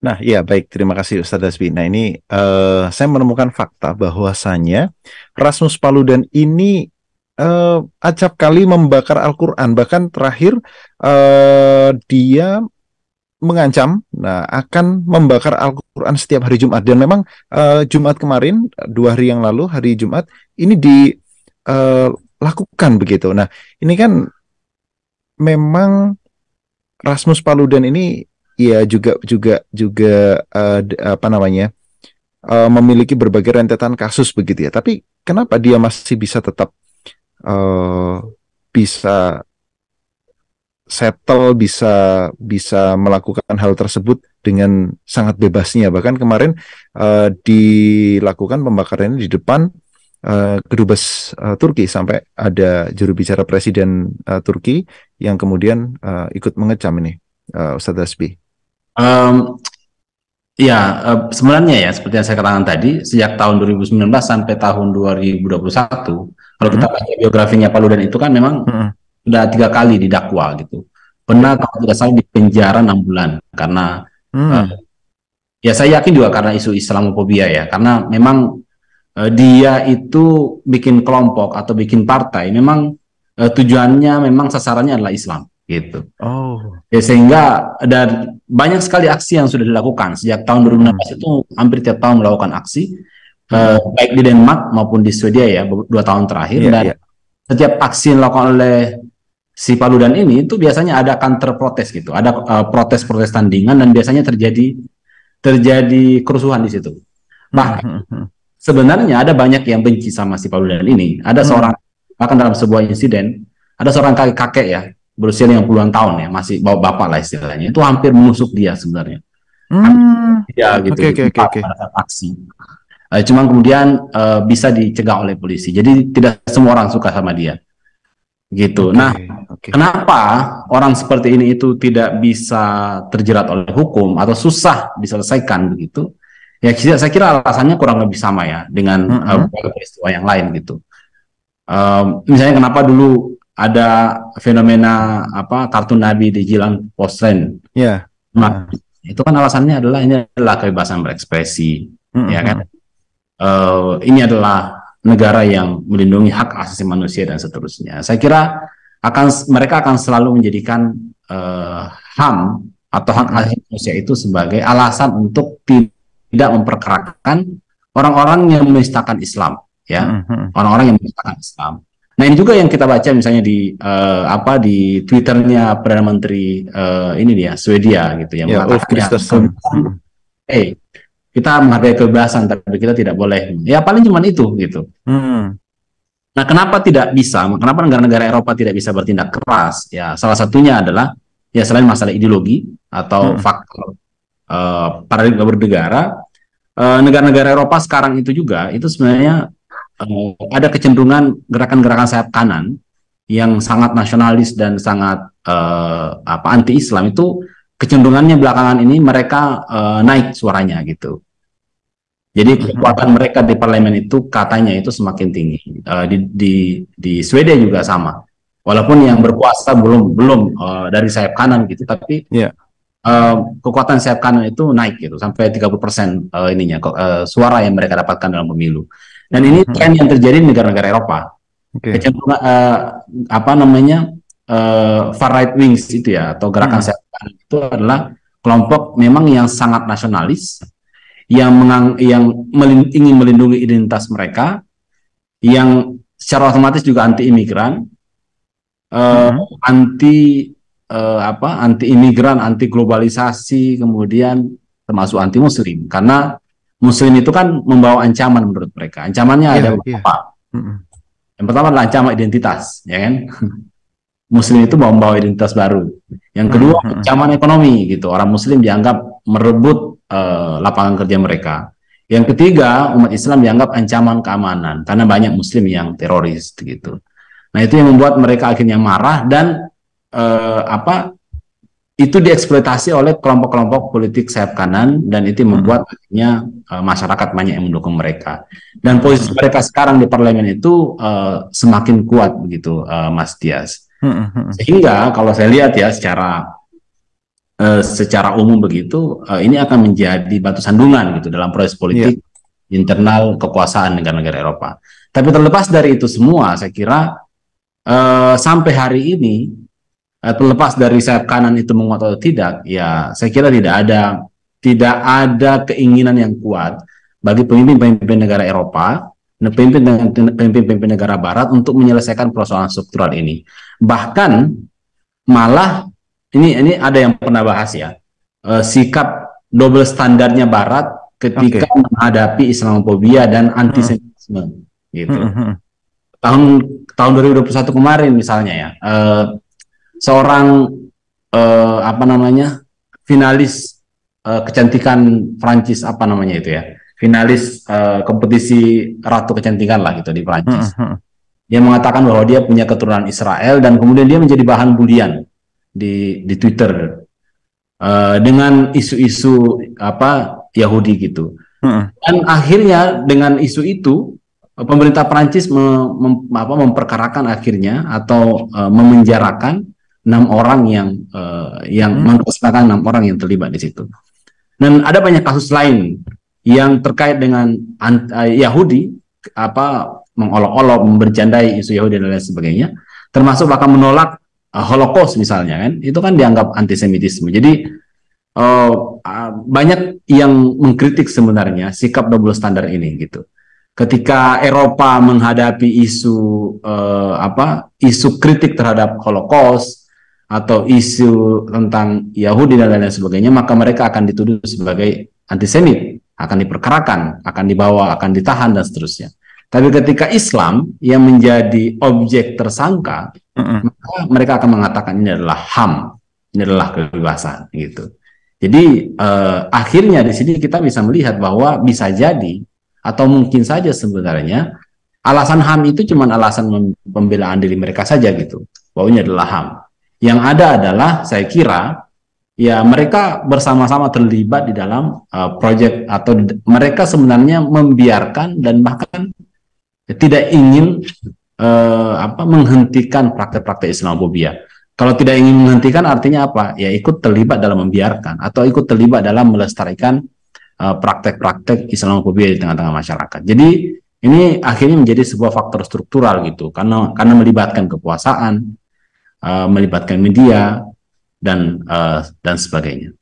Nah, ya baik, terima kasih Ustadz Hasbi. Nah, ini saya menemukan fakta bahwasannya Rasmus Paludan ini acap kali membakar Al-Quran. Bahkan terakhir dia mengancam, nah akan membakar Al-Quran setiap hari Jumat. Dan memang Jumat kemarin, 2 hari yang lalu, hari Jumat ini dilakukan begitu. Nah, ini kan memang Rasmus Paludan ini ya juga juga juga apa namanya memiliki berbagai rentetan kasus begitu ya. Tapi kenapa dia masih bisa tetap eh, bisa settle, bisa bisa melakukan hal tersebut dengan sangat bebasnya. Bahkan kemarin dilakukan pembakaran ini di depan kedubes Turki, sampai ada juru bicara Presiden Turki yang kemudian ikut mengecam ini, Ustadz Hasbi. Em, Ya, sebenarnya ya seperti yang saya katakan tadi, sejak tahun 2019 sampai tahun 2021, kalau kita Mm-mm. baca biografinya Paludan itu kan memang Mm-mm. sudah 3 kali didakwa gitu. Pernah kalau tidak salah di penjara 6 bulan karena eh, Mm. ya saya yakin juga karena isu Islamophobia ya, karena memang dia itu bikin kelompok atau bikin partai, memang tujuannya memang sasarannya adalah Islam gitu. Oh. Ya, sehingga ada banyak sekali aksi yang sudah dilakukan sejak tahun Mm-mm. 2016 itu hampir tiap tahun melakukan aksi Mm-mm. baik di Denmark maupun di Swedia ya 2 tahun terakhir, Iya, dan iya. setiap aksi yang dilakukan oleh si Paludan ini itu biasanya ada counter protes gitu, ada protes-protes tandingan dan biasanya terjadi kerusuhan di situ. Bahkan Mm-mm. sebenarnya ada banyak yang benci sama si Paludan ini. Ada seorang, Mm-mm. bahkan dalam sebuah insiden, ada seorang kakek-kakek ya, berusia 50-an tahun ya, masih bawa bapak lah istilahnya. Itu hampir menusuk dia sebenarnya. Hampir Mm. dia gitu Oke, di oke, oke, tempat oke. pada saat aksi. Cuman kemudian bisa dicegah oleh polisi. Jadi tidak semua orang suka sama dia. Gitu. Oke, Nah, oke. kenapa orang seperti ini itu tidak bisa terjerat oleh hukum atau susah diselesaikan begitu? Ya, saya kira alasannya kurang lebih sama ya dengan Mm-mm. peristiwa yang lain gitu. Misalnya kenapa dulu ada fenomena apa kartun Nabi di Jilang Postren, Ya. nah, itu kan alasannya adalah ini adalah kebebasan berekspresi, ya kan? Mm-mm. Ini adalah negara yang melindungi hak asasi manusia dan seterusnya. Saya kira mereka akan selalu menjadikan HAM atau hak Mm-mm. asasi manusia itu sebagai alasan untuk tidak memperkarakan orang-orang yang menistakan Islam, ya, Mm-mm. orang-orang yang menistakan Islam. Nah, ini juga yang kita baca misalnya di di Twitternya Perdana Menteri ini dia Swedia gitu yang Ya, Ulf mengatakan ya, Kristersson. Mm-mm. kita menghargai kebebasan tapi kita tidak boleh, ya paling cuma itu gitu. Mm-mm. Nah, kenapa tidak bisa? Kenapa negara-negara Eropa tidak bisa bertindak keras? Ya, salah satunya adalah ya selain masalah ideologi atau Mm-mm. faktor paradigma bernegara, negara-negara Eropa sekarang itu juga itu sebenarnya ada kecenderungan gerakan-gerakan sayap kanan yang sangat nasionalis dan sangat anti-Islam itu kecenderungannya belakangan ini mereka naik suaranya gitu. Jadi Mm-mm. kekuatan mereka di parlemen itu katanya itu semakin tinggi. Di Swedia juga sama. Walaupun yang berkuasa belum belum dari sayap kanan gitu, tapi Ya. kekuatan sayap kanan itu naik gitu sampai 30% suara yang mereka dapatkan dalam pemilu. Dan ini Mm-mm. tren yang terjadi di negara-negara Eropa. Oke. Kecenderungan far right wings itu ya atau gerakan Mm-mm. sayap kanan itu adalah kelompok memang yang sangat nasionalis yang ingin melindungi identitas mereka, yang secara otomatis juga anti imigran, Mm-mm. anti anti imigran, anti globalisasi, kemudian termasuk anti muslim karena muslim itu kan membawa ancaman menurut mereka. Ancamannya Iya, ada iya. beberapa. Mm-mm. Yang pertama adalah ancaman identitas, ya kan? Muslim itu membawa identitas baru. Yang kedua, Mm-mm. ancaman ekonomi gitu. Orang Muslim dianggap merebut lapangan kerja mereka. Yang ketiga, umat Islam dianggap ancaman keamanan karena banyak Muslim yang teroris gitu. Nah, itu yang membuat mereka akhirnya marah dan itu dieksploitasi oleh kelompok-kelompok politik sayap kanan dan itu Mm-mm. membuat akhirnya masyarakat banyak yang mendukung mereka. Dan posisi Mm-mm. mereka sekarang di parlemen itu semakin kuat begitu, Mas Tias. Mm-mm. Sehingga kalau saya lihat ya secara secara umum begitu, ini akan menjadi batu sandungan gitu dalam proses politik internal kekuasaan negara-negara Eropa. Tapi terlepas dari itu semua, saya kira sampai hari ini, terlepas dari sayap kanan itu menguat atau tidak, ya saya kira tidak ada keinginan yang kuat bagi pemimpin-pemimpin negara Eropa, pemimpin-pemimpin negara Barat untuk menyelesaikan persoalan struktural ini. Bahkan malah ini ada yang pernah bahas ya, sikap double standarnya Barat ketika menghadapi Islamophobia dan antisemitisme gitu. Tahun 2021 kemarin misalnya ya, seorang finalis kecantikan Prancis, finalis kompetisi Ratu Kecantikan lah gitu di Prancis. Dia mengatakan bahwa dia punya keturunan Israel dan kemudian dia menjadi bahan bulian di Twitter dengan isu-isu Yahudi gitu. Dan akhirnya dengan isu itu pemerintah Prancis memperkarakan akhirnya atau memenjarakan 6 orang yang mengkosongkan 6 orang yang terlibat di situ. Dan ada banyak kasus lain yang terkait dengan Yahudi, mengolok-olok, membercandai isu Yahudi dan lain sebagainya, termasuk bahkan menolak Holocaust misalnya, kan itu kan dianggap antisemitisme. Jadi banyak yang mengkritik sebenarnya sikap double standar ini gitu. Ketika Eropa menghadapi isu kritik terhadap Holocaust atau isu tentang Yahudi dan lain sebagainya, maka mereka akan dituduh sebagai antisemit, akan diperkarakan, akan dibawa, akan ditahan dan seterusnya. Tapi ketika Islam yang menjadi objek tersangka, maka mereka akan mengatakan ini adalah HAM, ini adalah kebebasan gitu. Jadi akhirnya di sini kita bisa melihat bahwa bisa jadi atau mungkin saja sebenarnya alasan HAM itu cuma alasan pembelaan diri mereka saja gitu, bahwa ini adalah HAM. Yang ada adalah saya kira ya mereka bersama-sama terlibat di dalam proyek, atau mereka sebenarnya membiarkan dan bahkan tidak ingin menghentikan praktek-praktek Islamophobia. Kalau tidak ingin menghentikan artinya apa? Ya ikut terlibat dalam membiarkan atau ikut terlibat dalam melestarikan praktek-praktek Islamophobia di tengah-tengah masyarakat. Jadi ini akhirnya menjadi sebuah faktor struktural gitu, karena melibatkan kekuasaan, melibatkan media dan sebagainya.